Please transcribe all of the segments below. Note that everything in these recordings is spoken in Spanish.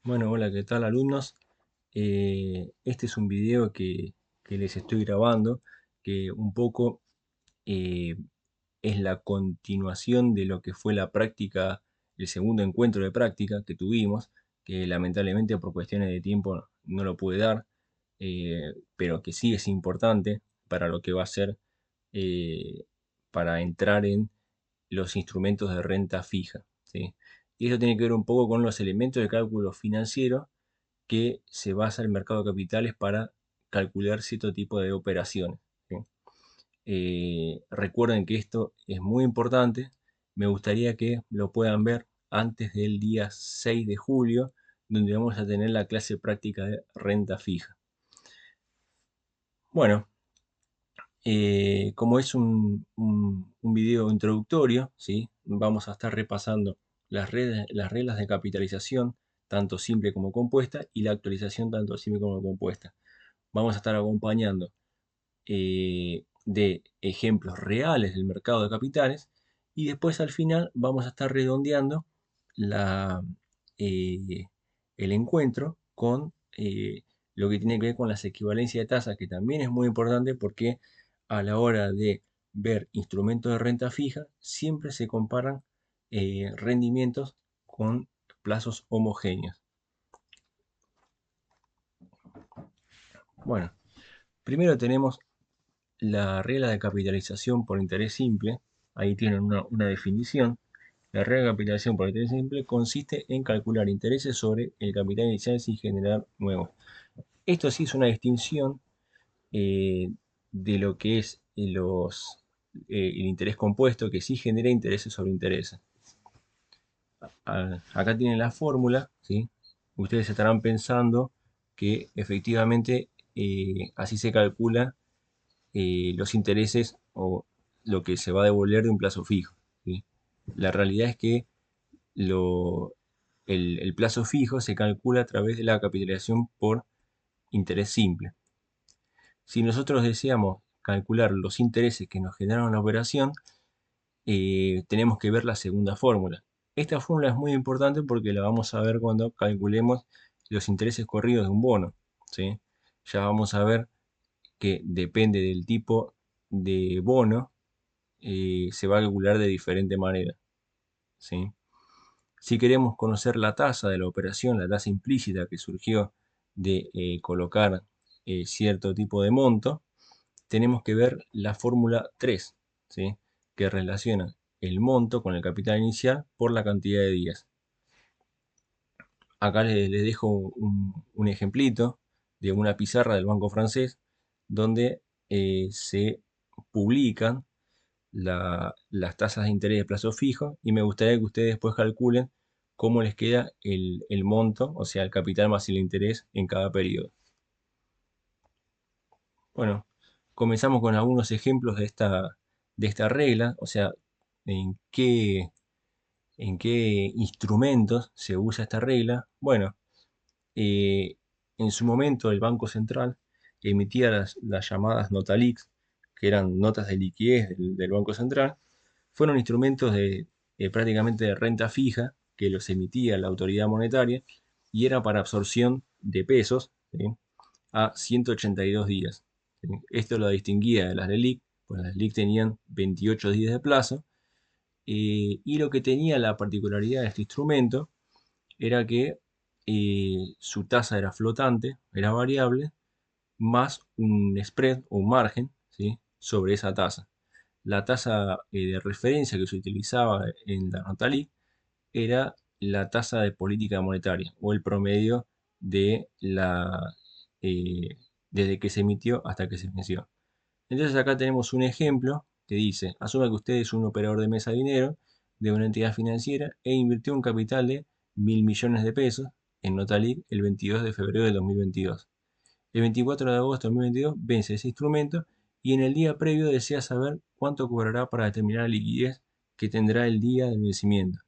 Bueno, hola, ¿qué tal alumnos? Este es un video que les estoy grabando, que un poco eh, es la continuación de lo que fue la práctica, el segundo encuentro de práctica que tuvimos, que lamentablemente por cuestiones de tiempo no lo pude dar, pero que sí es importante para lo que va a ser eh, para entrar en los instrumentos de renta fija, ¿sí? Y eso tiene que ver un poco con los elementos de cálculo financiero que se basa el mercado de capitales para calcular cierto tipo de operaciones, ¿sí? Recuerden que esto es muy importante. Me gustaría que lo puedan ver antes del día 6 de julio, donde vamos a tener la clase práctica de renta fija. Bueno, como es un video introductorio, ¿sí? Vamos a estar repasando las reglas de capitalización, tanto simple como compuesta, y la actualización tanto simple como compuesta. Vamos a estar acompañando de ejemplos reales del mercado de capitales y después al final vamos a estar redondeando la, eh, el encuentro con lo que tiene que ver con las equivalencias de tasas, que también es muy importante porque a la hora de ver instrumentos de renta fija siempre se comparan rendimientos con plazos homogéneos. Bueno, primero tenemos la regla de capitalización por interés simple. Ahí tienen una definición. La regla de capitalización por interés simple consiste en calcular intereses sobre el capital inicial sin generar nuevos. Esto sí es una distinción eh, de lo que es el interés compuesto, que sí genera intereses sobre intereses. Acá tienen la fórmula, ¿sí? Ustedes estarán pensando que efectivamente así se calcula los intereses o lo que se va a devolver de un plazo fijo, ¿sí? La realidad es que el plazo fijo se calcula a través de la capitalización por interés simple. Si nosotros deseamos calcular los intereses que nos generaron la operación, tenemos que ver la segunda fórmula. Esta fórmula es muy importante porque la vamos a ver cuando calculemos los intereses corridos de un bono, ¿sí? Ya vamos a ver que depende del tipo de bono, se va a calcular de diferente manera, ¿sí? Si queremos conocer la tasa de la operación, la tasa implícita que surgió de colocar cierto tipo de monto, tenemos que ver la fórmula 3, ¿sí? Que relaciona el monto con el capital inicial por la cantidad de días. Acá les dejo un ejemplito de una pizarra del Banco Francés donde se publican las tasas de interés de plazo fijo y me gustaría que ustedes después calculen cómo les queda el monto, o sea, el capital más el interés en cada periodo. Bueno, comenzamos con algunos ejemplos de esta regla, o sea, en en qué instrumentos se usa esta regla. Bueno, eh, en su momento el Banco Central emitía las llamadas Notalix, que eran notas de liquidez del Banco Central. Fueron instrumentos prácticamente de renta fija que los emitía la autoridad monetaria y era para absorción de pesos, ¿sí? A 182 días, ¿sí? Esto lo distinguía de las LELIQ, pues las LELIQ tenían 28 días de plazo, y lo que tenía la particularidad de este instrumento era que su tasa era flotante, era variable, más un spread o un margen, ¿sí? Sobre esa tasa. La tasa de referencia que se utilizaba en la Notali era la tasa de política monetaria o el promedio de eh, desde que se emitió hasta que se venció. Entonces acá tenemos un ejemplo que dice, asuma que usted es un operador de mesa de dinero de una entidad financiera e invirtió un capital de 1.000 millones de pesos en Notalic el 22 de febrero de 2022. El 24 de agosto de 2022 vence ese instrumento y en el día previo desea saber cuánto cobrará para determinar la liquidez que tendrá el día del vencimiento.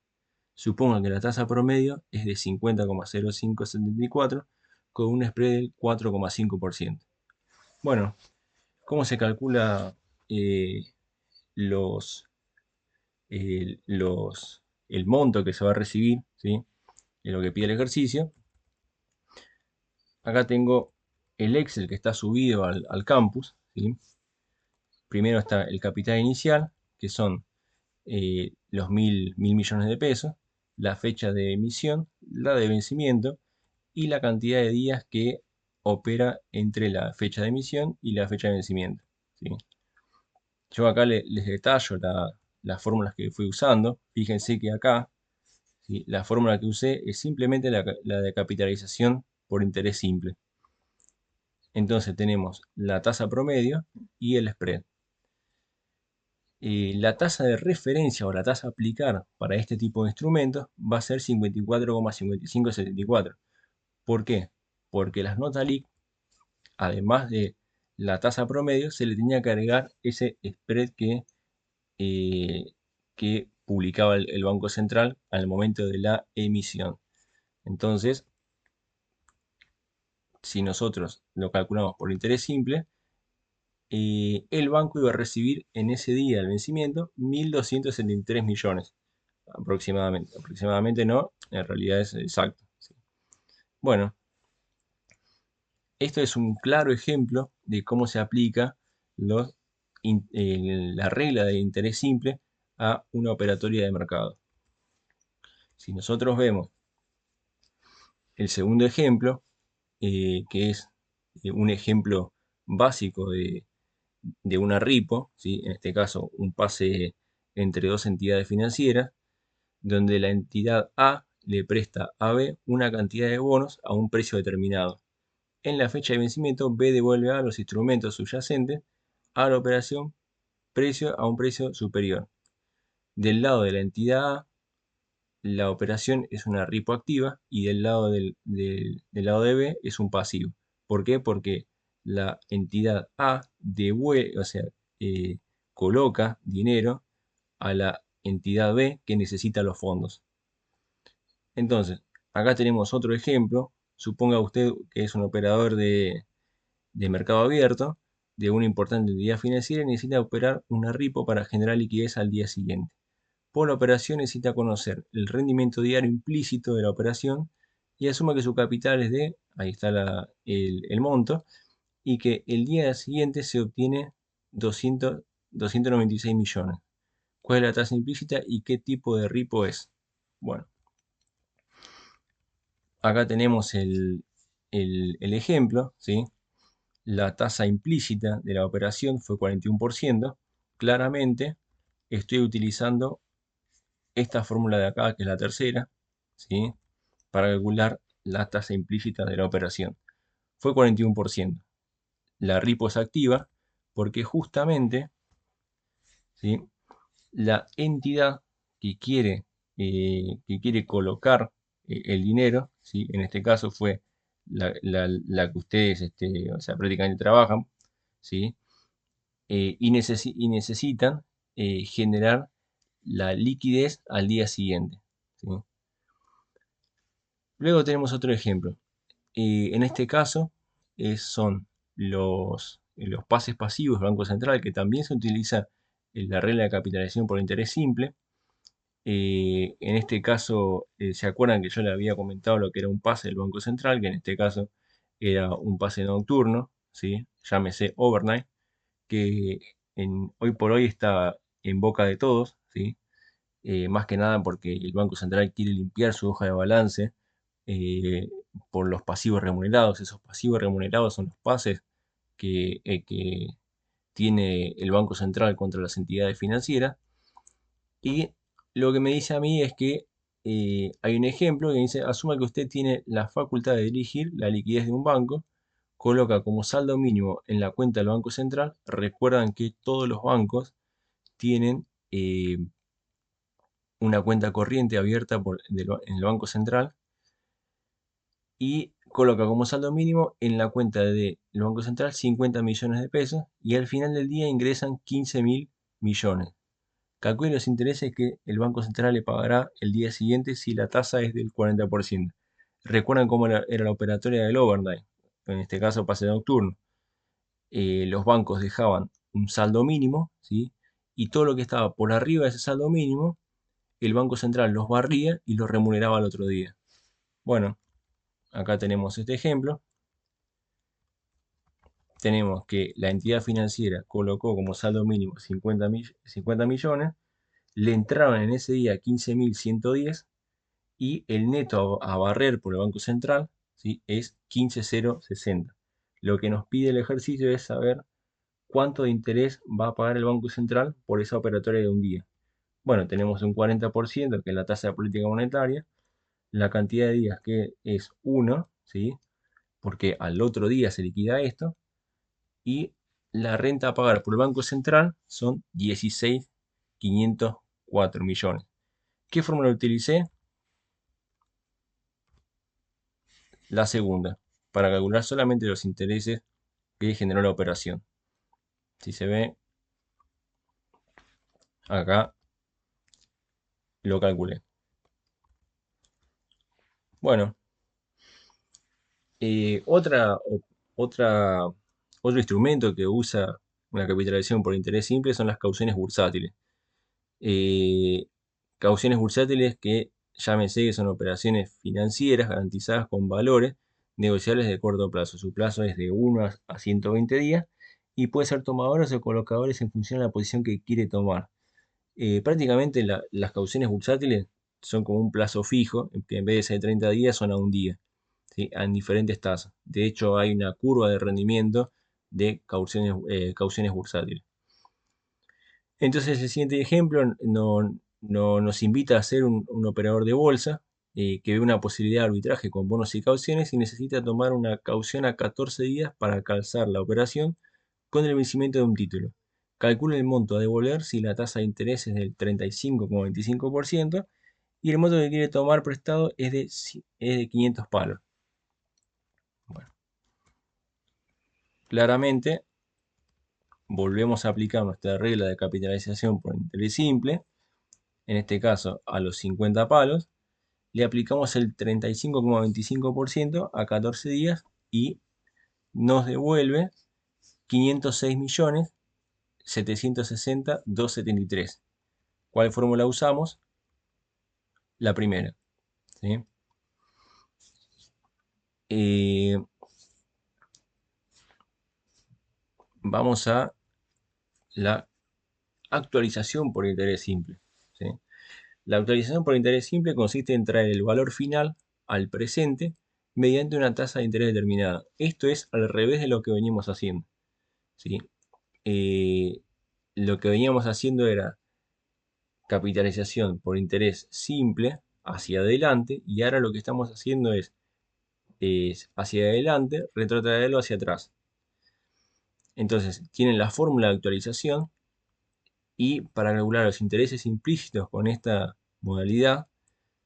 Suponga que la tasa promedio es de 50,0574 con un spread del 4,5%. Bueno, ¿cómo se calcula eh, los, el monto que se va a recibir, ¿sí? En lo que pide el ejercicio? Acá tengo el Excel que está subido al campus, ¿sí? Primero está el capital inicial, que son los mil millones de pesos, la fecha de emisión, la de vencimiento y la cantidad de días que opera entre la fecha de emisión y la fecha de vencimiento, ¿sí? Yo acá les detallo las fórmulas que fui usando. Fíjense que acá, ¿sí?, la fórmula que usé es simplemente la de capitalización por interés simple. Entonces tenemos la tasa promedio y el spread. La tasa de referencia o la tasa a aplicar para este tipo de instrumentos va a ser 54,5574. ¿Por qué? Porque las notas LIC, además de la tasa promedio, se le tenía que agregar ese spread eh, que publicaba el Banco Central al momento de la emisión. Entonces, si nosotros lo calculamos por interés simple, el banco iba a recibir en ese día del vencimiento 1.273 millones aproximadamente. Aproximadamente no, en realidad es exacto, ¿sí? Bueno, esto es un claro ejemplo de cómo se aplica la regla de interés simple a una operatoria de mercado. Si nosotros vemos el segundo ejemplo, que es un ejemplo básico de una RIPO, ¿sí? En este caso un pase entre dos entidades financieras, donde la entidad A le presta a B una cantidad de bonos a un precio determinado. En la fecha de vencimiento, B devuelve a los instrumentos subyacentes a la operación precio a un precio superior. Del lado de la entidad A, la operación es una RIPO activa y del lado del lado de B es un pasivo. ¿Por qué? Porque la entidad A devuelve, o sea, coloca dinero a la entidad B que necesita los fondos. Entonces, acá tenemos otro ejemplo. Suponga usted que es un operador de mercado abierto de una importante entidad financiera y necesita operar una RIPO para generar liquidez al día siguiente. Por la operación necesita conocer el rendimiento diario implícito de la operación y asuma que su capital es de, ahí está el monto, y que el día siguiente se obtiene 296 millones. ¿Cuál es la tasa implícita y qué tipo de RIPO es? Bueno, acá tenemos el ejemplo, ¿sí? La tasa implícita de la operación fue 41%. Claramente estoy utilizando esta fórmula de acá, que es la tercera, ¿sí?, para calcular la tasa implícita de la operación. Fue 41%. La RIPO es activa porque justamente, ¿sí?, la entidad que quiere colocar el dinero, ¿sí?, en este caso fue la que ustedes, o sea, prácticamente trabajan, ¿sí?, y necesitan generar la liquidez al día siguiente, ¿sí? Luego tenemos otro ejemplo. En este caso son los pases pasivos del Banco Central, que también se utiliza en la regla de capitalización por interés simple. En este caso, ¿se acuerdan que yo le había comentado lo que era un pase del Banco Central? Que en este caso era un pase nocturno, ¿sí? Llámese overnight, que hoy por hoy está en boca de todos, ¿sí? Más que nada porque el Banco Central quiere limpiar su hoja de balance eh, por los pasivos remunerados. Esos pasivos remunerados son los pases que tiene el Banco Central contra las entidades financieras. Y lo que me dice a mí es que hay un ejemplo que dice: asuma que usted tiene la facultad de dirigir la liquidez de un banco, coloca como saldo mínimo en la cuenta del Banco Central. Recuerdan que todos los bancos tienen una cuenta corriente abierta en el Banco Central, y coloca como saldo mínimo en la cuenta del Banco Central 50 millones de pesos y al final del día ingresan 15.000 millones. Calcule los intereses que el Banco Central le pagará el día siguiente si la tasa es del 40%. Recuerdan cómo era la operatoria del overnight, en este caso pase nocturno. Los bancos dejaban un saldo mínimo, ¿sí?, y todo lo que estaba por arriba de ese saldo mínimo, el Banco Central los barría y los remuneraba al otro día. Bueno, acá tenemos este ejemplo. tenemos que la entidad financiera colocó como saldo mínimo 50 millones, le entraron en ese día 15.110 y el neto a barrer por el Banco Central, ¿sí?, es 15.060. Lo que nos pide el ejercicio es saber cuánto de interés va a pagar el Banco Central por esa operatoria de un día. Bueno, tenemos un 40%, que es la tasa de política monetaria, la cantidad de días que es 1, ¿sí?, porque al otro día se liquida esto, y la renta a pagar por el Banco Central son 16.504 millones. ¿Qué fórmula utilicé? La segunda, para calcular solamente los intereses que generó la operación. Si se ve, acá lo calculé. Bueno, eh, otra, o- otra, otro instrumento que usa una capitalización por interés simple son las cauciones bursátiles. Eh, Cauciones bursátiles que llámese que son operaciones financieras garantizadas con valores negociables de corto plazo. Su plazo es de 1 a 120 días y puede ser tomadores o colocadores en función de la posición que quiere tomar. Prácticamente las cauciones bursátiles son como un plazo fijo, que en vez de ser 30 días son a un día, ¿sí?, en diferentes tasas. De hecho, hay una curva de rendimiento de cauciones bursátiles. Entonces, el siguiente ejemplo nos invita a ser un operador de bolsa que ve una posibilidad de arbitraje con bonos y cauciones y necesita tomar una caución a 14 días para calzar la operación con el vencimiento de un título. Calcula el monto a devolver si la tasa de interés es del 35,25% y el monto que quiere tomar prestado es de 500 palos. Bueno, claramente volvemos a aplicar nuestra regla de capitalización por interés simple, en este caso a los 50 palos, le aplicamos el 35,25% a 14 días y nos devuelve 506.760.273. ¿Cuál fórmula usamos? La primera, ¿sí? Eh, Vamos a la actualización por interés simple, ¿sí? La actualización por interés simple consiste en traer el valor final al presente mediante una tasa de interés determinada. Esto es al revés de lo que veníamos haciendo, ¿sí? Eh, lo que veníamos haciendo era capitalización por interés simple hacia adelante, y ahora lo que estamos haciendo es hacia adelante, retrotraerlo hacia atrás. Entonces, tienen la fórmula de actualización y para calcular los intereses implícitos con esta modalidad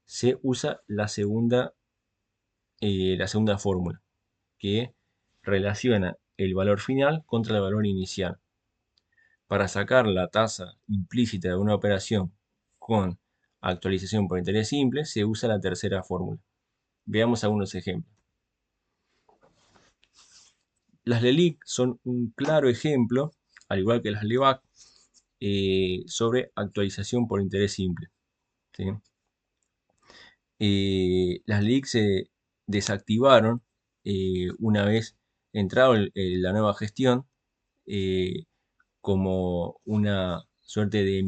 se usa la segunda fórmula, que relaciona el valor final contra el valor inicial. Para sacar la tasa implícita de una operación con actualización por interés simple, se usa la tercera fórmula. Veamos algunos ejemplos. Las LELIQ son un claro ejemplo, al igual que las LEVAC, sobre actualización por interés simple, ¿sí? Las LELIQ se desactivaron una vez entrado la nueva gestión, eh, como una suerte de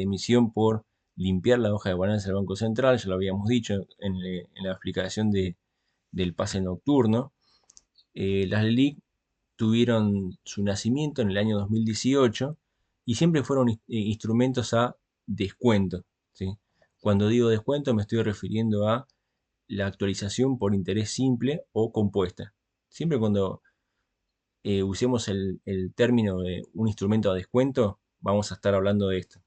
emisión por limpiar la hoja de balance del Banco Central. Ya lo habíamos dicho en la explicación del pase nocturno. Las LELIQ tuvieron su nacimiento en el año 2018 y siempre fueron instrumentos a descuento, ¿sí? Cuando digo descuento me estoy refiriendo a la actualización por interés simple o compuesta. Siempre cuando usemos el término de un instrumento a descuento, vamos a estar hablando de esto.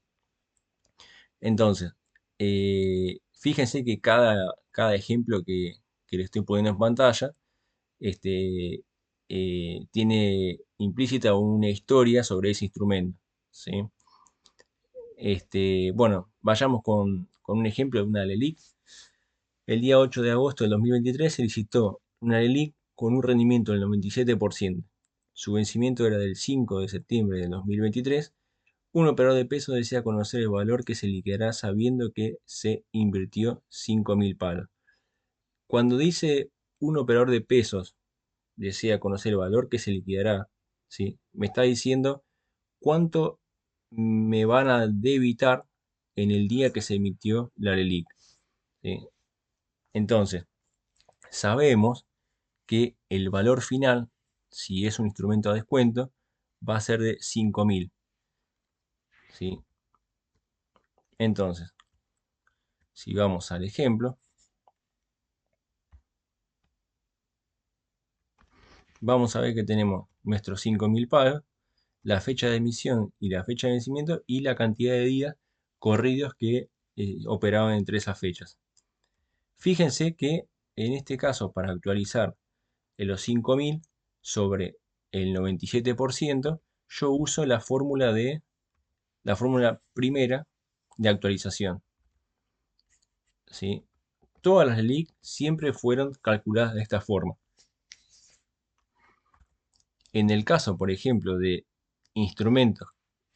Entonces, fíjense que cada ejemplo que le estoy poniendo en pantalla tiene implícita una historia sobre ese instrumento, ¿sí? Bueno, vayamos con un ejemplo de una LELIQ. El día 8 de agosto del 2023 se licitó una LELIQ con un rendimiento del 97%. Su vencimiento era del 5 de septiembre del 2023. Un operador de pesos desea conocer el valor que se liquidará sabiendo que se invirtió 5.000 palos. Cuando dice un operador de pesos desea conocer el valor que se liquidará, ¿sí? Me está diciendo cuánto me van a debitar en el día que se emitió la LELIQ, ¿sí? Entonces, sabemos que el valor final, si es un instrumento a descuento, va a ser de 5.000, ¿sí? Entonces, si vamos al ejemplo, vamos a ver que tenemos nuestros 5.000 pagos, la fecha de emisión y la fecha de vencimiento y la cantidad de días corridos que operaban entre esas fechas. Fíjense que en este caso, para actualizar los 5.000 sobre el 97%, yo uso la fórmula primera de actualización, ¿sí? Todas las LELIQ siempre fueron calculadas de esta forma. En el caso, por ejemplo, de instrumentos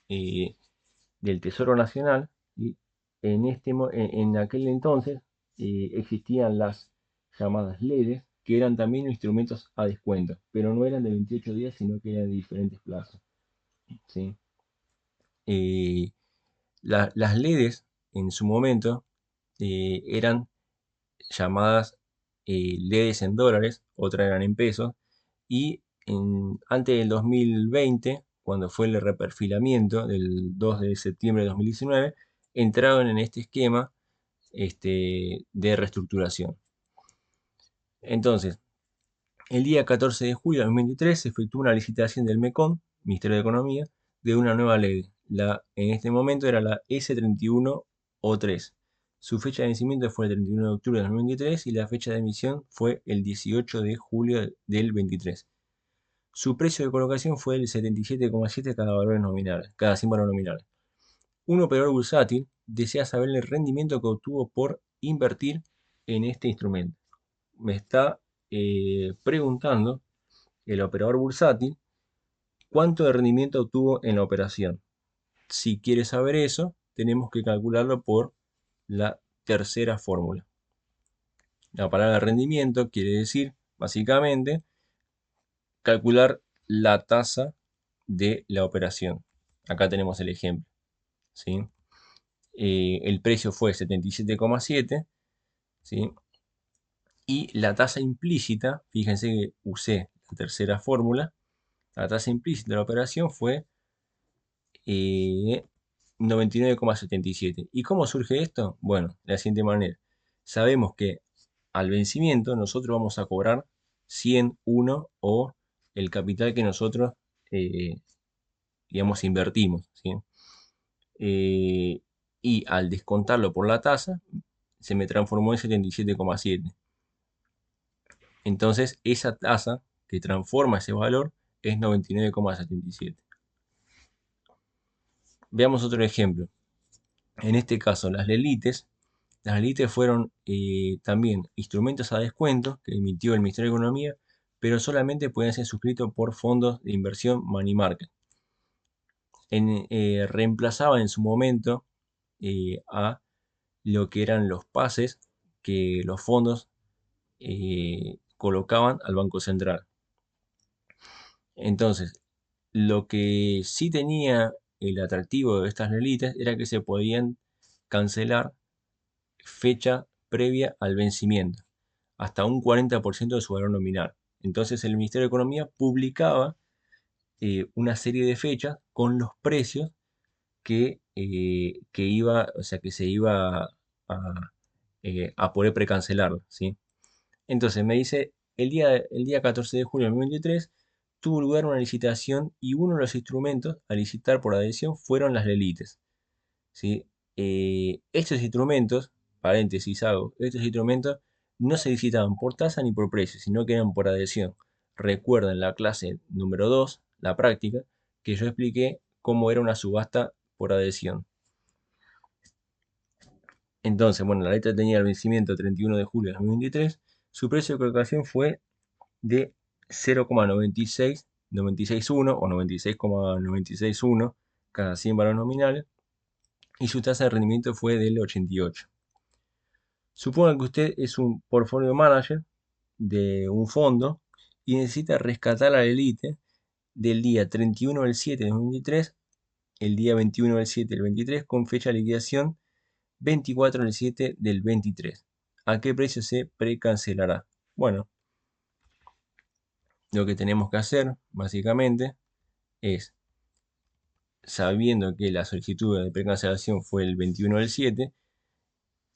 eh, del Tesoro Nacional, y en aquel entonces existían las llamadas LEDES, que eran también instrumentos a descuento, pero no eran de 28 días, sino que eran de diferentes plazos, ¿sí? Eh, las LEDES en su momento eran llamadas LEDES en dólares, otras eran en pesos, y antes del 2020, cuando fue el reperfilamiento del 2 de septiembre de 2019, entraron en este esquema de reestructuración. Entonces, el día 14 de julio de 2023 se efectuó una licitación del MECON, Ministerio de Economía, de una nueva ley. En este momento era la S31O3. Su fecha de vencimiento fue el 31 de octubre de 2023 y la fecha de emisión fue el 18 de julio del 23. Su precio de colocación fue el 77,7 cada 100 valores nominales. Un operador bursátil desea saber el rendimiento que obtuvo por invertir en este instrumento. Me está preguntando el operador bursátil cuánto de rendimiento obtuvo en la operación. Si quiere saber eso, tenemos que calcularlo por la tercera fórmula. La palabra rendimiento quiere decir, básicamente, calcular la tasa de la operación. Acá tenemos el ejemplo, ¿sí? El precio fue 77,7, ¿sí? Y la tasa implícita, fíjense que usé la tercera fórmula, la tasa implícita de la operación fue 99,77. ¿Y cómo surge esto? Bueno, de la siguiente manera. Sabemos que al vencimiento nosotros vamos a cobrar 101 o el capital que nosotros, eh, digamos, invertimos, ¿sí? Eh, y al descontarlo por la tasa, se me transformó en 77,7. Entonces, esa tasa que transforma ese valor es 99,77. Veamos otro ejemplo. En este caso, las LELITES fueron también instrumentos a descuento que emitió el Ministerio de Economía, pero solamente pueden ser suscritos por fondos de inversión money market. Reemplazaban en su momento a lo que eran los pases que los fondos colocaban al Banco Central. Entonces, lo que sí tenía el atractivo de estas LELITES era que se podían cancelar fecha previa al vencimiento, hasta un 40% de su valor nominal. Entonces el Ministerio de Economía publicaba una serie de fechas con los precios que se iba a poder precancelar, ¿sí? Entonces me dice, el día 14 de julio de 2023 tuvo lugar una licitación y uno de los instrumentos a licitar por adhesión fueron las LELITES, ¿sí? Estos instrumentos, paréntesis hago, estos instrumentos no se licitaban por tasa ni por precio, sino que eran por adhesión. Recuerden la clase número 2, la práctica, que yo expliqué cómo era una subasta por adhesión. Entonces, bueno, la letra tenía el vencimiento 31 de julio de 2023. Su precio de colocación fue de 0,96961 o 96,961 cada 100 valores nominales y su tasa de rendimiento fue del 88. Suponga que usted es un portfolio manager de un fondo y necesita rescatar a la élite del día 31 del 7 del 2023, el día 21 del 7 del 23, con fecha de liquidación 24 del 7 del 23. ¿A qué precio se precancelará? Bueno, lo que tenemos que hacer, básicamente, es, sabiendo que la solicitud de precancelación fue el 21 del 7,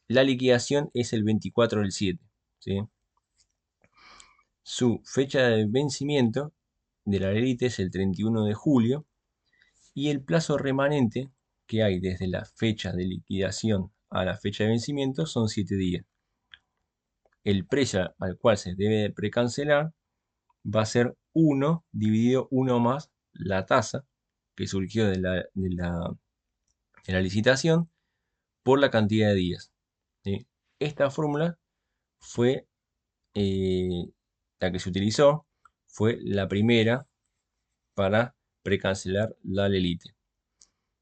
la liquidación es el 24 del 7, ¿sí? Su fecha de vencimiento de la élite es el 31 de julio y el plazo remanente que hay desde la fecha de liquidación a la fecha de vencimiento son 7 días. El precio al cual se debe precancelar va a ser 1 dividido 1 más la tasa que surgió de la licitación por la cantidad de días, ¿sí? Esta fórmula fue la que se utilizó, fue la primera para precancelar la Lelite.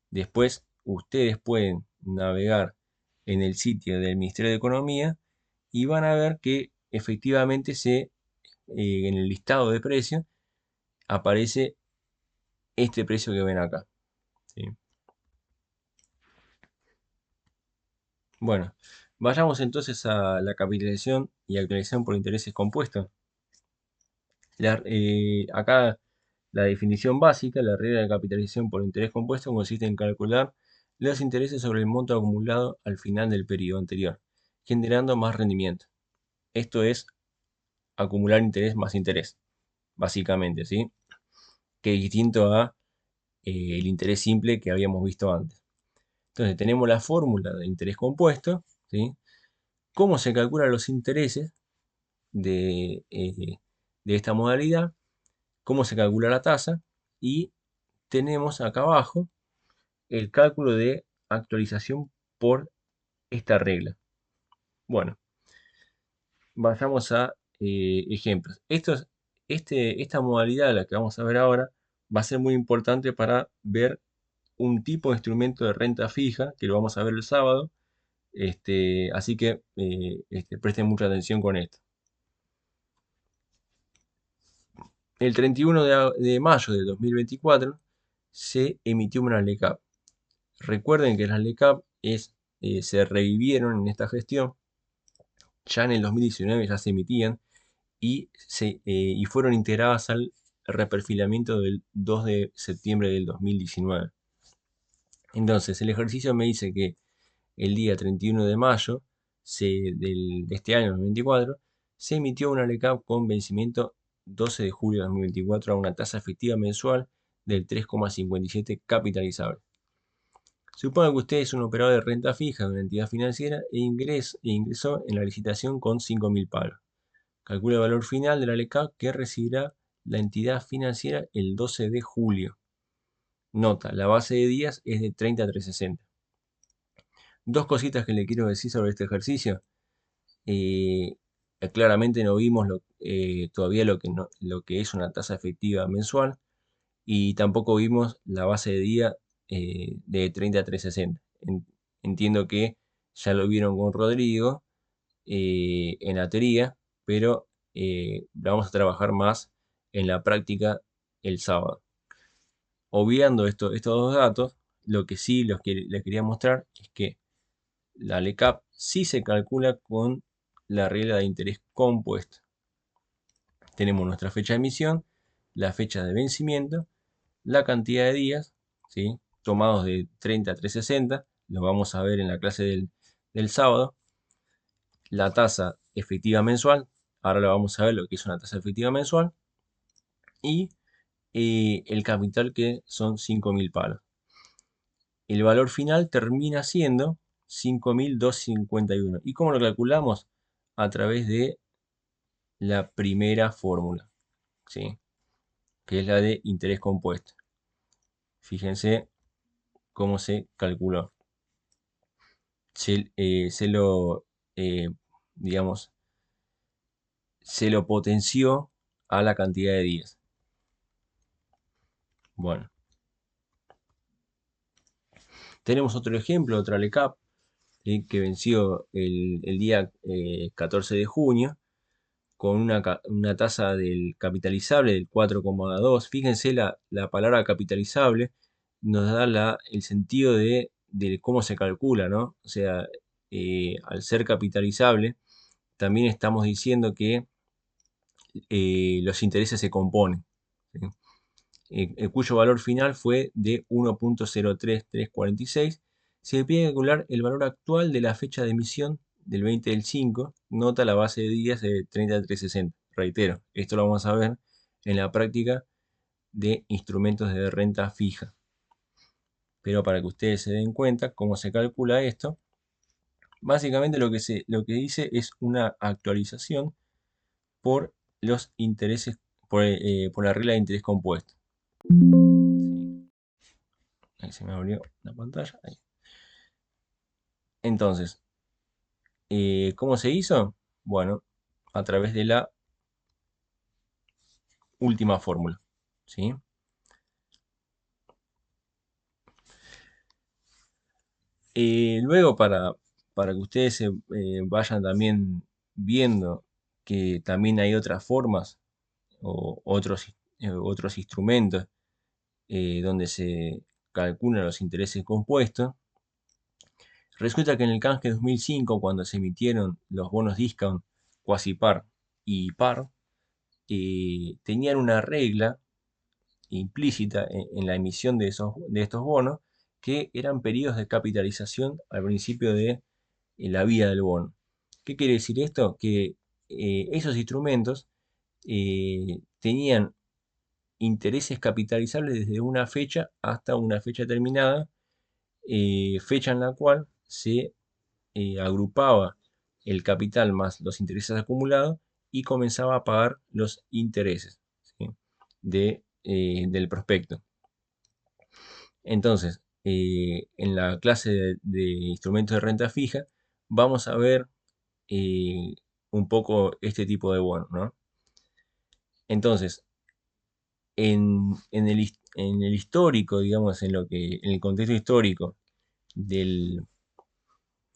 Después ustedes pueden navegar en el sitio del Ministerio de Economía y van a ver que efectivamente en el listado de precios aparece este precio que ven acá, ¿sí? Bueno, vayamos entonces a la capitalización y actualización por intereses compuestos. Acá la definición básica, la regla de capitalización por interés compuesto consiste en calcular los intereses sobre el monto acumulado al final del periodo anterior, generando más rendimiento. Esto es acumular interés más interés, básicamente, ¿sí? Que es distinto a el interés simple que habíamos visto antes. Entonces tenemos la fórmula de interés compuesto, ¿sí? Cómo se calculan los intereses de esta modalidad, cómo se calcula la tasa y tenemos acá abajo el cálculo de actualización por esta regla. Bueno, vayamos a ejemplos. Esta modalidad, la que vamos a ver ahora, va a ser muy importante para ver un tipo de instrumento de renta fija, que lo vamos a ver el sábado. Así que presten mucha atención con esto. El 31 de mayo de 2024 se emitió una LECAP. Recuerden que las LECAP se revivieron en esta gestión. Ya en el 2019 ya se emitían y fueron integradas al reperfilamiento del 2 de septiembre del 2019. Entonces, el ejercicio me dice que el día 31 de mayo de este año 2024 se emitió una LECAP con vencimiento 12 de julio de 2024 a una tasa efectiva mensual del 3,57 capitalizable. Suponga que usted es un operador de renta fija de una entidad financiera ingresó en la licitación con 5.000 palos. Calcula el valor final de la LECAP que recibirá la entidad financiera el 12 de julio. Nota, la base de días es de 30 a 360. Dos cositas que le quiero decir sobre este ejercicio. Eh, Claramente no vimos todavía lo que es una tasa efectiva mensual y tampoco vimos la base de día de 30 a 360. Entiendo que ya lo vieron con Rodrigo en la teoría, pero vamos a trabajar más en la práctica el sábado. Obviando estos dos datos, lo que sí les quería mostrar es que la LECAP sí se calcula con la regla de interés compuesto. Tenemos nuestra fecha de emisión, la fecha de vencimiento, la cantidad de días, ¿sí? Tomados de 30 a 360, lo vamos a ver en la clase del sábado, la tasa efectiva mensual, ahora lo vamos a ver lo que es una tasa efectiva mensual, y el capital que son 5.000 palos. El valor final termina siendo 5.251. ¿Y cómo lo calculamos? A través de la primera fórmula, ¿sí? Que es la de interés compuesto. Fíjense cómo se calculó. Se lo, digamos, se lo potenció a la cantidad de días. Bueno, tenemos otro ejemplo, otra LECAP, que venció el día 14 de junio, con una tasa del capitalizable del 4,2. Fíjense, la palabra capitalizable nos da el sentido de cómo se calcula, ¿no? O sea, al ser capitalizable, también estamos diciendo que los intereses se componen, ¿sí? Cuyo valor final fue de 1.03346. Se pide calcular el valor actual de la fecha de emisión del 20 del 5. Nota la base de días de 3360. Reitero, esto lo vamos a ver en la práctica de instrumentos de renta fija. Pero para que ustedes se den cuenta cómo se calcula esto, básicamente lo que dice es una actualización por los intereses, por la regla de interés compuesto. ¿Sí? Ahí se me abrió la pantalla. Ahí. Entonces, ¿cómo se hizo? Bueno, a través de la última fórmula, ¿sí? Luego, para que ustedes se vayan también viendo que también hay otras formas o otros instrumentos donde se calculan los intereses compuestos. Resulta que en el canje 2005, cuando se emitieron los bonos discount quasi par y par, tenían una regla implícita en la emisión de estos bonos, que eran periodos de capitalización al principio de la vida del bono. ¿Qué quiere decir esto? Que esos instrumentos tenían intereses capitalizables desde una fecha hasta una fecha terminada, fecha en la cual se agrupaba el capital más los intereses acumulados y comenzaba a pagar los intereses, ¿sí? Del prospecto. Entonces, en la clase de instrumentos de renta fija vamos a ver eh, un poco este tipo de bonos, ¿no? Entonces, en el histórico, digamos, en el contexto histórico del,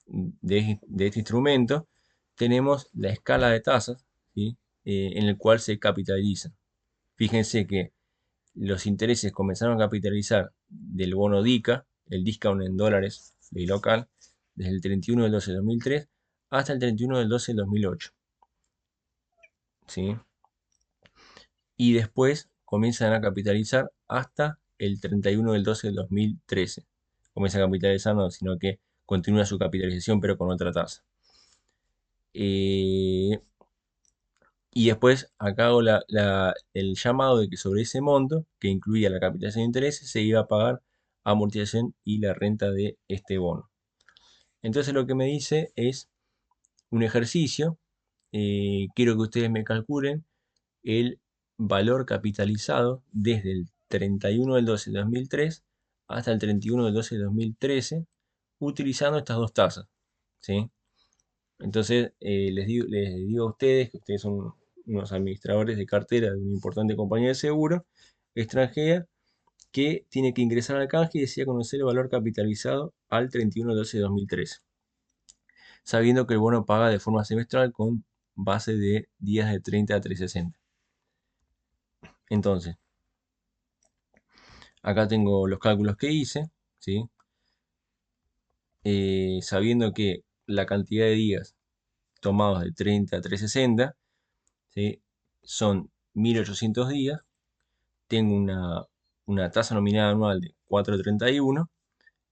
de este instrumento, tenemos la escala de tasas, ¿sí? En el cual se capitaliza. Fíjense que los intereses comenzaron a capitalizar del bono DICA, el discount en dólares, ley local, desde el 31 del 12 de 2003 hasta el 31 del 12 de 2008. ¿Sí? Y después comienzan a capitalizar hasta el 31 del 12 del 2013. Comienza a capitalizar, no, sino que continúa su capitalización, pero con otra tasa. Y después acá hago el llamado de que sobre ese monto, que incluía la capitalización de intereses, se iba a pagar amortización y la renta de este bono. Entonces lo que me dice es un ejercicio. Quiero que ustedes me calculen el valor capitalizado desde el 31 del 12 de 2003 hasta el 31 del 12 de 2013, utilizando estas dos tasas, ¿sí? Entonces, les digo a ustedes que ustedes son unos administradores de cartera de una importante compañía de seguro extranjera, que tiene que ingresar al canje y desea conocer el valor capitalizado al 31 de 12 de 2013, sabiendo que el bono paga de forma semestral con base de días de 30 a 360. Entonces, acá tengo los cálculos que hice, ¿sí? Sabiendo que la cantidad de días tomados de 30 a 360, ¿sí? Son 1800 días. Tengo una tasa nominal anual de 4,31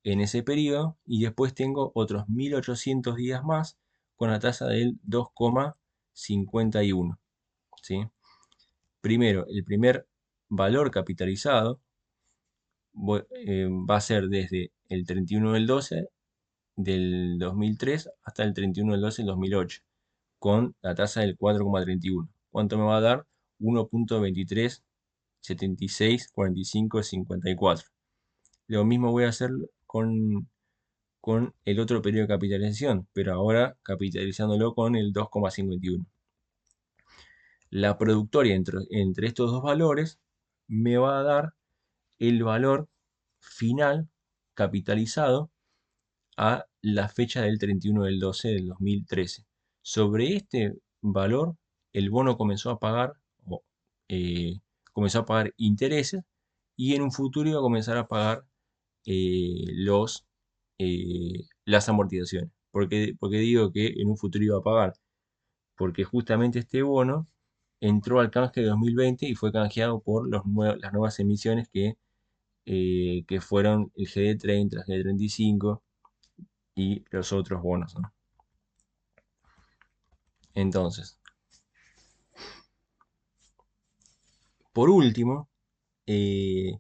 en ese periodo, y después tengo otros 1800 días más con la tasa del 2,51, ¿sí? Primero, el primer valor capitalizado va a ser desde el 31 del 12 del 2003 hasta el 31 del 12 del 2008, con la tasa del 4,31. ¿Cuánto me va a dar? 1.23764554. Lo mismo voy a hacer con el otro periodo de capitalización, pero ahora capitalizándolo con el 2,51. La productoria entre estos dos valores me va a dar el valor final capitalizado a la fecha del 31 del 12 del 2013. Sobre este valor el bono comenzó a pagar, comenzó a pagar intereses y en un futuro iba a comenzar a pagar las amortizaciones. Porque digo que en un futuro iba a pagar? Porque justamente este bono entró al canje de 2020 y fue canjeado por las nuevas emisiones que fueron el GD30, el GD35 y los otros bonos, ¿no? Entonces, por último, eh,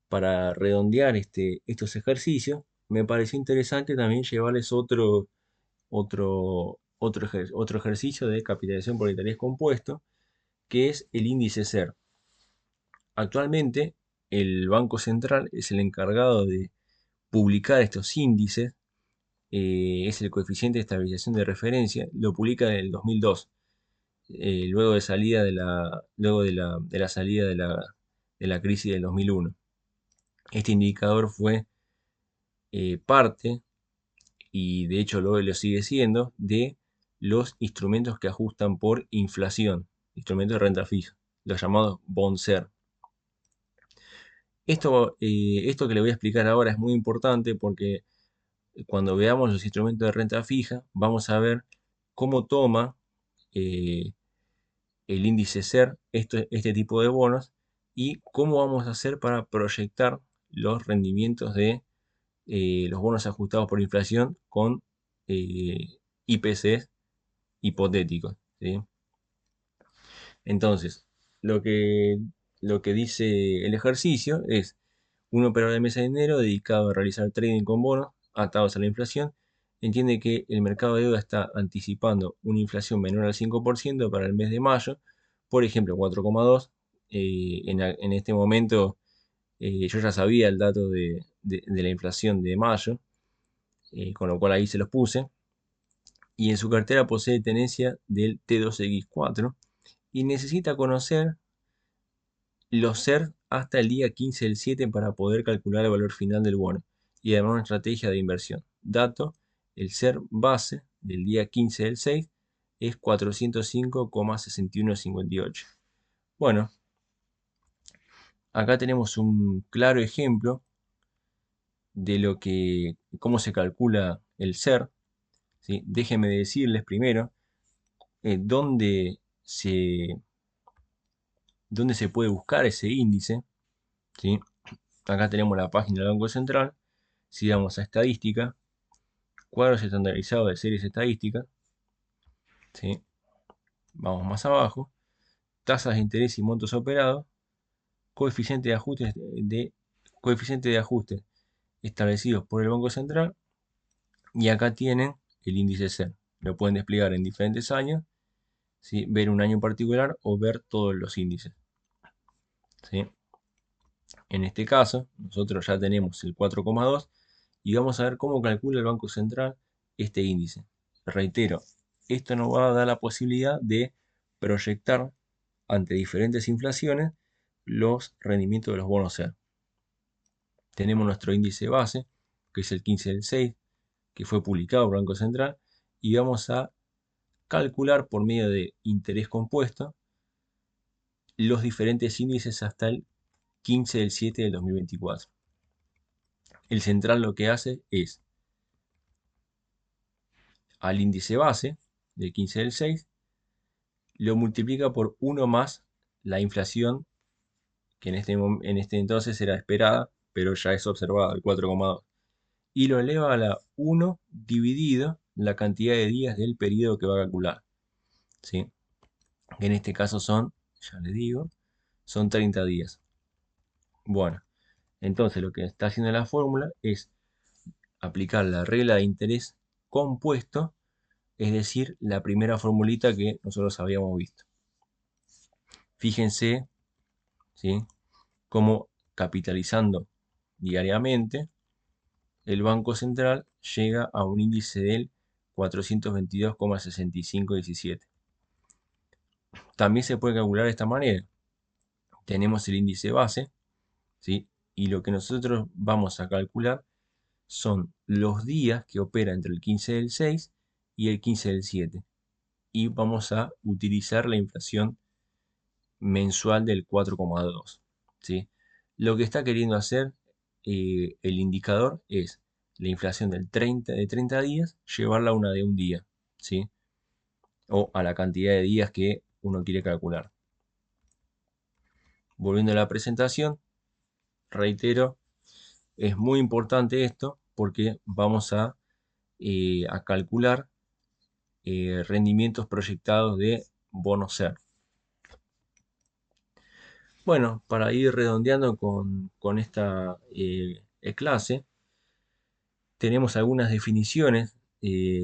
para redondear estos ejercicios, me pareció interesante también llevarles otro ejercicio de capitalización por interés compuesto, que es el índice SER. Actualmente, el Banco Central es el encargado de publicar estos índices, es el coeficiente de estabilización de referencia, lo publica en el 2002, luego de la salida de la crisis del 2001. Este indicador fue parte, y de hecho lo sigue siendo, de los instrumentos que ajustan por inflación, instrumentos de renta fija, los llamados BONSER. Esto que le voy a explicar ahora es muy importante porque cuando veamos los instrumentos de renta fija, vamos a ver cómo toma eh, el índice SER este tipo de bonos y cómo vamos a hacer para proyectar los rendimientos de los bonos ajustados por inflación con IPCs hipotéticos, ¿sí? Entonces, lo que, lo que dice el ejercicio es un operador de mesa de dinero dedicado a realizar trading con bonos atados a la inflación. Entiende que el mercado de deuda está anticipando una inflación menor al 5% para el mes de mayo, por ejemplo 4,2. En este momento yo ya sabía el dato de la inflación de mayo, con lo cual ahí se los puse. Y en su cartera posee tenencia del T2X4 y necesita conocer los SER hasta el día 15 del 7 para poder calcular el valor final del bono y además una estrategia de inversión. Dato, el SER base del día 15 del 6 es 405,6158. Bueno, acá tenemos un claro ejemplo de cómo se calcula el SER, ¿sí? Déjenme decirles primero dónde se puede buscar ese índice, ¿sí? Acá tenemos la página del Banco Central. Si vamos a estadística, cuadros estandarizados de series estadísticas, ¿sí? Vamos más abajo, tasas de interés y montos operados, coeficiente de ajuste, coeficiente de ajuste establecidos por el Banco Central, y acá tienen el índice SER. Lo pueden desplegar en diferentes años, ¿sí? Ver un año en particular o ver todos los índices, ¿sí? En este caso, nosotros ya tenemos el 4,2 y vamos a ver cómo calcula el Banco Central este índice. Reitero, esto nos va a dar la posibilidad de proyectar ante diferentes inflaciones los rendimientos de los bonos SER. Tenemos nuestro índice base, que es el 15 del 6, que fue publicado por el Banco Central, y vamos a calcular por medio de interés compuesto los diferentes índices hasta el 15 del 7 del 2024. El central lo que hace es al índice base del 15 del 6, lo multiplica por 1 más la inflación, que en este entonces era esperada, pero ya es observada, el 4,2, y lo eleva a la 1 dividido la cantidad de días del periodo que va a calcular, ¿sí? Que en este caso son, ya les digo, son 30 días. Bueno, entonces lo que está haciendo la fórmula es aplicar la regla de interés compuesto, es decir, la primera formulita que nosotros habíamos visto. Fíjense, ¿sí?, cómo capitalizando diariamente, el Banco Central llega a un índice del 422,6517. También se puede calcular de esta manera. Tenemos el índice base, ¿sí? Y lo que nosotros vamos a calcular son los días que opera entre el 15 del 6 y el 15 del 7. y vamos a utilizar la inflación mensual del 4,2, ¿sí? Lo que está queriendo hacer el indicador es la inflación de 30 días, llevarla a una de un día, ¿sí? O a la cantidad de días que uno quiere calcular. Volviendo a la presentación, reitero, es muy importante esto porque vamos a calcular rendimientos proyectados de bonos SER. Bueno, para ir redondeando con esta clase, tenemos algunas definiciones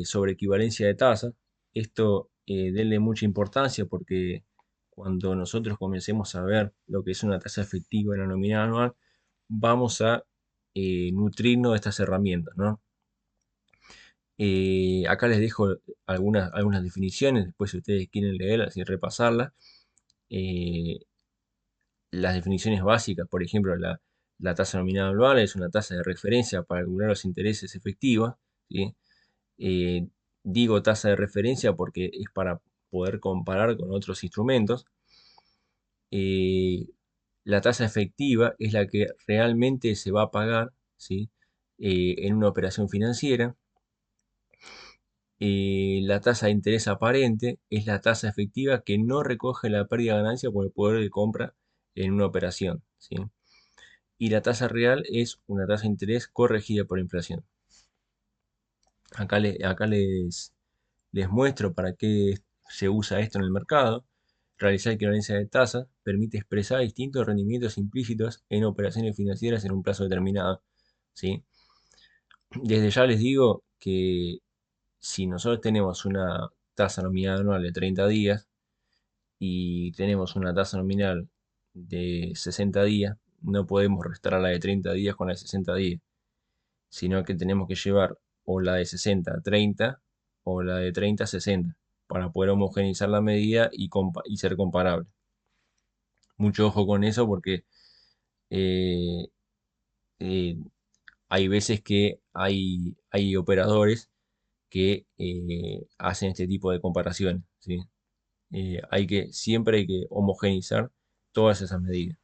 sobre equivalencia de tasas. Esto denle mucha importancia porque cuando nosotros comencemos a ver lo que es una tasa efectiva en la nominal anual, vamos a nutrirnos de estas herramientas, ¿no? Acá les dejo algunas definiciones, después si ustedes quieren leerlas y repasarlas. eh, las definiciones básicas, por ejemplo, la tasa nominal anual es una tasa de referencia para calcular los intereses efectivos, ¿sí? Eh, Digo tasa de referencia porque es para poder comparar con otros instrumentos. Eh, la tasa efectiva es la que realmente se va a pagar, ¿sí? En una operación financiera. La tasa de interés aparente es la tasa efectiva que no recoge la pérdida de ganancia por el poder de compra en una operación, ¿sí? Y la tasa real es una tasa de interés corregida por inflación. Acá les muestro para qué se usa esto en el mercado. Realizar equivalencia de tasas permite expresar distintos rendimientos implícitos en operaciones financieras en un plazo determinado, ¿sí? Desde ya les digo que si nosotros tenemos una tasa nominal anual de 30 días y tenemos una tasa nominal de 60 días, no podemos restar a la de 30 días con la de 60 días, sino que tenemos que llevar o la de 60 a 30 o la de 30 a 60 para poder homogeneizar la medida y ser comparable. Mucho ojo con eso porque eh, eh, hay veces que hay operadores que hacen este tipo de comparaciones, ¿sí? Siempre hay que homogeneizar todas esas medidas.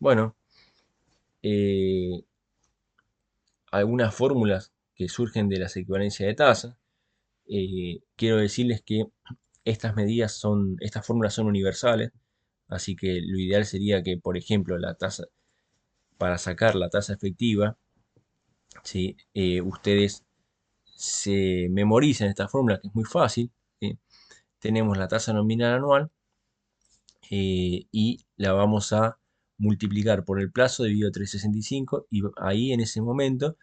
Bueno, eh, algunas fórmulas que surgen de las equivalencias de tasa. Quiero decirles que estas fórmulas son universales, así que lo ideal sería que, por ejemplo, para sacar la tasa efectiva, ¿sí? Ustedes se memoricen esta fórmula que es muy fácil, ¿sí? Tenemos la tasa nominal anual y la vamos a multiplicar por el plazo dividido 365 y ahí en ese momento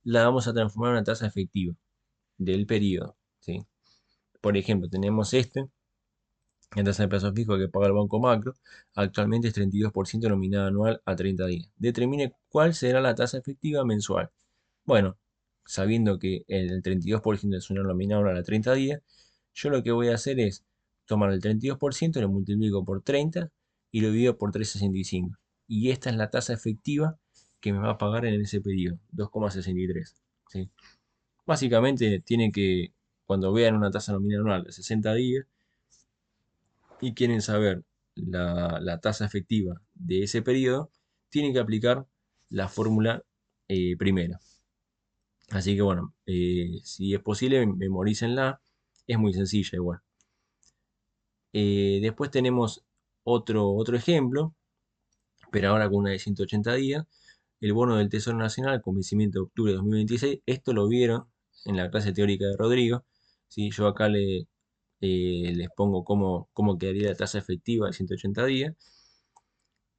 la vamos a transformar en una tasa efectiva del periodo, ¿sí? Por ejemplo, tenemos la tasa de plazo fijo que paga el Banco Macro, actualmente es 32% nominada anual a 30 días. Determine cuál será la tasa efectiva mensual. Bueno, sabiendo que el 32% es una nominada anual a 30 días, yo lo que voy a hacer es tomar el 32%, lo multiplico por 30 y lo divido por 365. Y esta es la tasa efectiva que me va a pagar en ese periodo, 2,63. ¿Sí? Básicamente tienen que, cuando vean una tasa nominal anual de 60 días y quieren saber la tasa efectiva de ese periodo, tienen que aplicar la fórmula primera. Así que bueno, si es posible, memorícenla. Es muy sencilla igual. Después tenemos otro ejemplo, pero ahora con una de 180 días. El bono del Tesoro Nacional con vencimiento de octubre de 2026. Esto lo vieron en la clase teórica de Rodrigo. ¿Sí? Yo acá les pongo cómo quedaría la tasa efectiva de 180 días.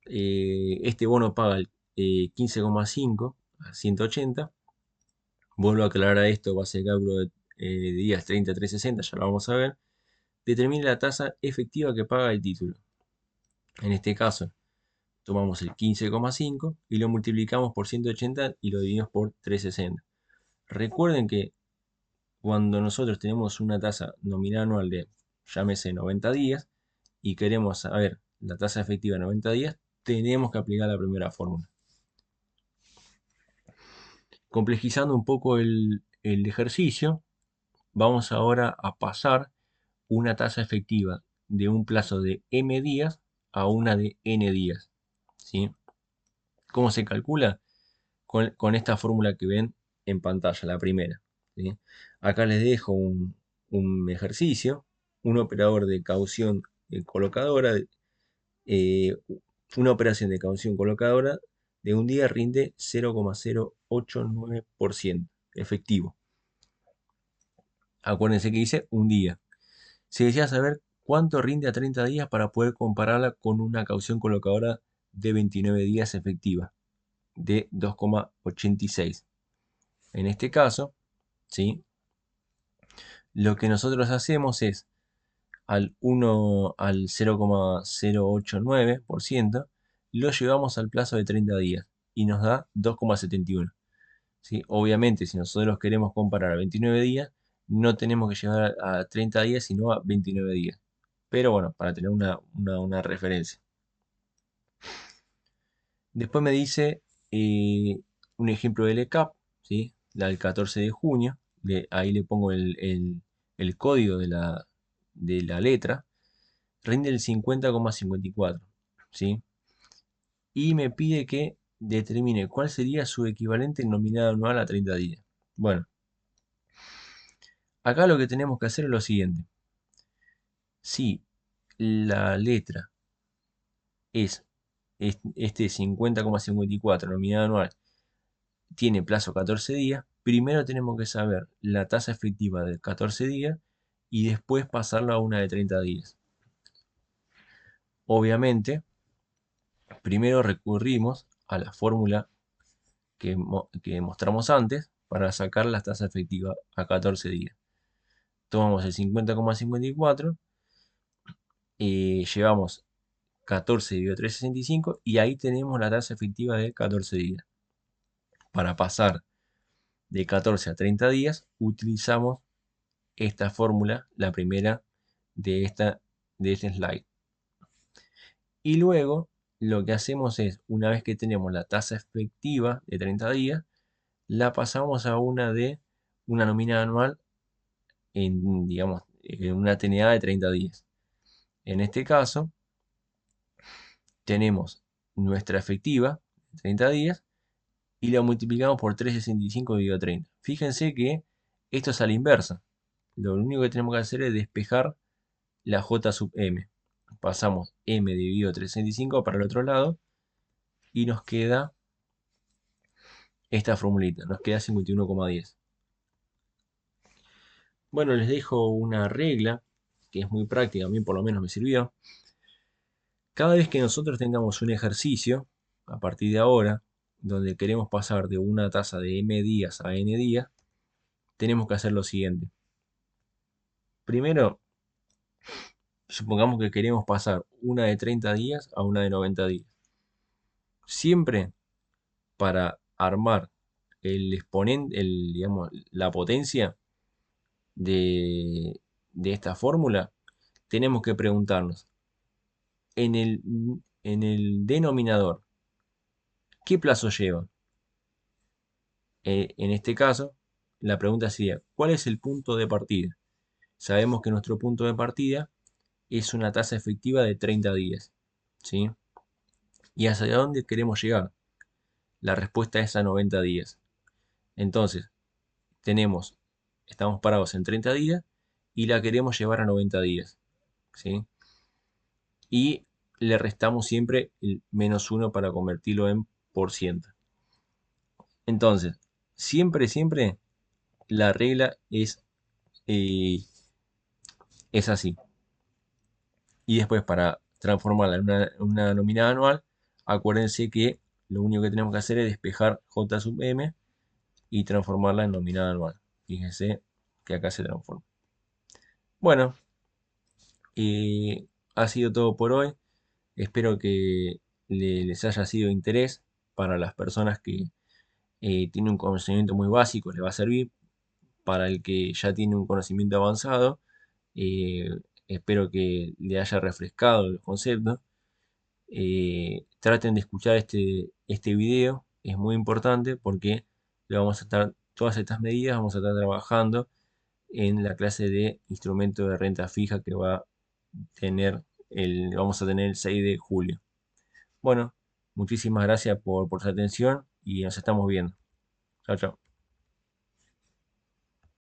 Este bono paga el 15,5 a 180. Vuelvo a aclarar esto, base de cálculo de días 30 a 360, ya lo vamos a ver. Determine la tasa efectiva que paga el título. En este caso, tomamos el 15,5 y lo multiplicamos por 180 y lo dividimos por 360. Recuerden que cuando nosotros tenemos una tasa nominal anual de, llámese 90 días, y queremos saber la tasa efectiva de 90 días, tenemos que aplicar la primera fórmula. Complejizando un poco el ejercicio, vamos ahora a pasar una tasa efectiva de un plazo de m días a una de n días. ¿Sí? ¿Cómo se calcula? Con esta fórmula que ven en pantalla, la primera. ¿Sí? Acá les dejo un ejercicio, un operador de caución colocadora, eh, una operación de caución colocadora de un día rinde 0,089% efectivo. Acuérdense que dice un día. Se desea saber cuánto rinde a 30 días para poder compararla con una caución colocadora de 29 días efectiva de 2,86. En este caso, ¿sí? Lo que nosotros hacemos es al 0,089% lo llevamos al plazo de 30 días y nos da 2,71. ¿Sí? Obviamente, si nosotros queremos comparar a 29 días, no tenemos que llevar a 30 días, sino a 29 días. Pero bueno, para tener una referencia. Después me dice un ejemplo del ECAP, ¿sí? La del 14 de junio. Ahí le pongo el código de la letra. Rinde el 50,54, ¿sí? Y me pide que determine cuál sería su equivalente nominal anual a 30 días. Bueno, acá lo que tenemos que hacer es lo siguiente. Si la letra es este 50,54 nominal anual tiene plazo 14 días, primero tenemos que saber la tasa efectiva de 14 días y después pasarlo a una de 30 días. Obviamente, primero recurrimos a la fórmula que mostramos antes para sacar la tasa efectiva a 14 días. Tomamos el 50,54, llevamos 14 dividido 365 y ahí tenemos la tasa efectiva de 14 días. Para pasar de 14 a 30 días utilizamos esta fórmula, la primera de este slide. Y luego lo que hacemos es, una vez que tenemos la tasa efectiva de 30 días, la pasamos a una nómina anual en, digamos, en una TNA de 30 días. En este caso, tenemos nuestra efectiva de 30 días y la multiplicamos por 365 dividido 30. Fíjense que esto es a la inversa. Lo único que tenemos que hacer es despejar la J sub m. Pasamos m dividido 365 para el otro lado y nos queda esta formulita, nos queda 51,10. Bueno, les dejo una regla que es muy práctica, a mí por lo menos me sirvió. Cada vez que nosotros tengamos un ejercicio, a partir de ahora, donde queremos pasar de una tasa de m días a n días, tenemos que hacer lo siguiente. Primero, supongamos que queremos pasar una de 30 días a una de 90 días. Siempre para armar el exponente, digamos, la potencia de esta fórmula, tenemos que preguntarnos, en el denominador, ¿qué plazo lleva? En este caso, la pregunta sería, ¿cuál es el punto de partida? Sabemos que nuestro punto de partida es una tasa efectiva de 30 días, ¿sí? ¿Y hacia dónde queremos llegar? La respuesta es a 90 días. Entonces, estamos parados en 30 días y la queremos llevar a 90 días, ¿sí? Y le restamos siempre el -1 para convertirlo en por ciento. Entonces, siempre la regla eh, es así. Y después para transformarla en una nominal anual, acuérdense que lo único que tenemos que hacer es despejar J sub m y transformarla en nominal anual. Fíjense que acá se transforma. Bueno, ha sido todo por hoy. Espero que les haya sido de interés para las personas que tienen un conocimiento muy básico, les va a servir. Para el que ya tiene un conocimiento avanzado, eh, espero que le haya refrescado el concepto. Traten de escuchar este video, es muy importante porque le vamos a estar, todas estas medidas vamos a estar trabajando en la clase de instrumento de renta fija que vamos a tener el 6 de julio. Bueno, muchísimas gracias por su atención y nos estamos viendo. Chao, chao.